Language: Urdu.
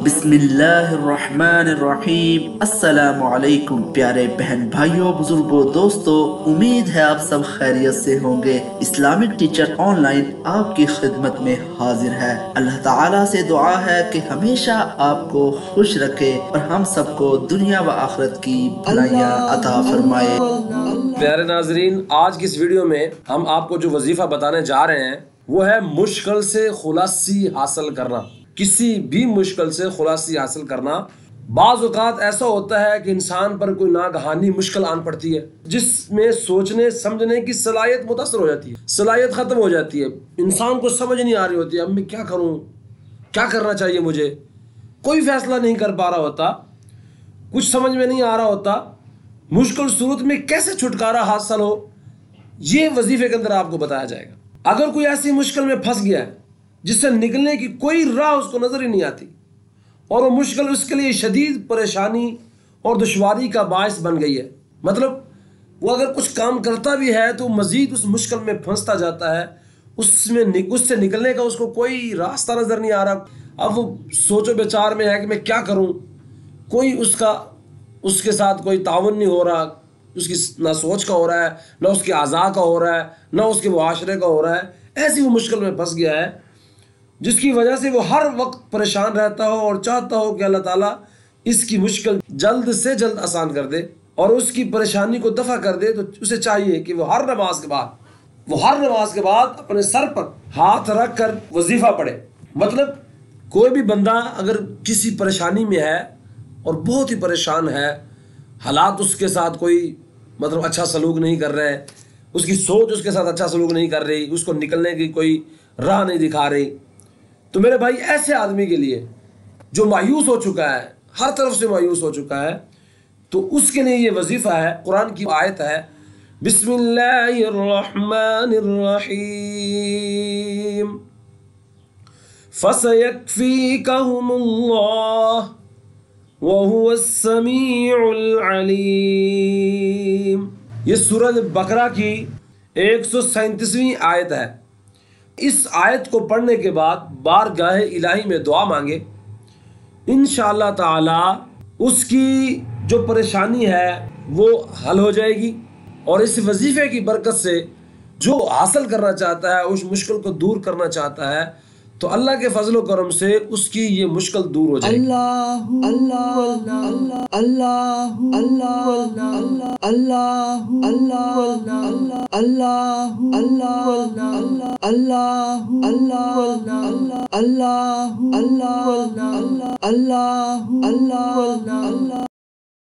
بسم اللہ الرحمن الرحیم۔ السلام علیکم پیارے بہن بھائیوں، بزرگوں، دوستوں، امید ہے آپ سب خیریت سے ہوں گے۔ اسلامک ٹیچر آن لائن آپ کی خدمت میں حاضر ہے۔ اللہ تعالیٰ سے دعا ہے کہ ہمیشہ آپ کو خوش رکھے اور ہم سب کو دنیا و آخرت کی بھلائیاں عطا فرمائے۔ پیارے ناظرین، آج کی اس ویڈیو میں ہم آپ کو جو وظیفہ بتانے جا رہے ہیں وہ ہے مشکل سے خلاصی حاصل کرنا۔ کسی بھی مشکل سے خلاصی حاصل کرنا۔ بعض اوقات ایسا ہوتا ہے کہ انسان پر کوئی ناگہانی مشکل آن پڑتی ہے جس میں سوچنے سمجھنے کی صلاحیت متاثر ہو جاتی ہے، صلاحیت ختم ہو جاتی ہے، انسان کو سمجھ نہیں آ رہی ہوتی ہے اب میں کیا کروں، کیا کرنا چاہیے مجھے، کوئی فیصلہ نہیں کر پا رہا ہوتا، کچھ سمجھ میں نہیں آ رہا ہوتا، مشکل صورت میں کیسے چھٹکارا حاصل ہو، یہ وظیفے کے اندر آپ کو بتایا جائے گا۔ اگر کوئی ایسی مشکل میں پھنس گیا ہے جس سے نکلنے کی کوئی راہ اس کو نظر ہی نہیں آتی اور وہ مشکل اس کے لیے شدید پریشانی اور دشواری کا باعث بن گئی ہے، مطلب وہ اگر کچھ کام کرتا بھی ہے تو مزید اس مشکل میں پھنستا جاتا ہے، اس سے نکلنے کا اس کو کوئی راستہ نظر نہیں آ رہا، اب وہ سوچ و بچار میں ہے کہ میں کیا کروں، کوئی اس کے ساتھ کوئی تعاون نہیں ہو رہا، اس کی نہ سوچ کا ہو رہا ہے، نہ اس کے اعضاء کا ہو رہا ہے، نہ اس کے معاشرے کا ہو رہا ہے، ایسی وہ مشکل میں پھنس گیا ہے جس کی وجہ سے وہ ہر وقت پریشان رہتا ہو اور چاہتا ہو کہ اللہ تعالیٰ اس کی مشکل جلد سے جلد آسان کر دے اور اس کی پریشانی کو دفع کر دے۔ تو اسے چاہیے کہ وہ ہر نماز کے بعد اپنے سر پر ہاتھ رکھ کر وظیفہ پڑھے۔ مطلب کوئی بھی بندہ اگر کسی پریشانی میں ہے اور بہت ہی پریشان ہے، حالات اس کے ساتھ کوئی مطلب اچھا سلوک نہیں کر رہے، اس کی سوچ اس کے ساتھ اچھا سلوک نہیں کر رہی، اس کو نکلنے کی کوئی راہ نہیں دکھا رہی، تو میرے بھائی ایسے آدمی کے لیے جو مایوس ہو چکا ہے، ہر طرف سے مایوس ہو چکا ہے، تو اس کے لیے یہ وظیفہ ہے۔ قرآن کی آیت ہے، بسم اللہ الرحمن الرحیم، فَسَيَكْفِيكَهُمُ اللَّهُ وَهُوَ السَّمِيعُ الْعَلِيمُ۔ یہ سورہ بقرہ کی 137ویں آیت ہے۔ اس آیت کو پڑھنے کے بعد بارگاہ الہی میں دعا مانگے، انشاءاللہ تعالی اس کی جو پریشانی ہے وہ حل ہو جائے گی، اور اس وظیفے کی برکت سے جو حاصل کرنا چاہتا ہے، اس مشکل کو دور کرنا چاہتا ہے، تو اللہ کے فضل و کرم سے اس کی یہ مشکل دور ہو جائے گی۔ اللہ اللہ اللہ اللہ اللہ اللہ اللہ اللہ اللہ اللہ اللہ اللہ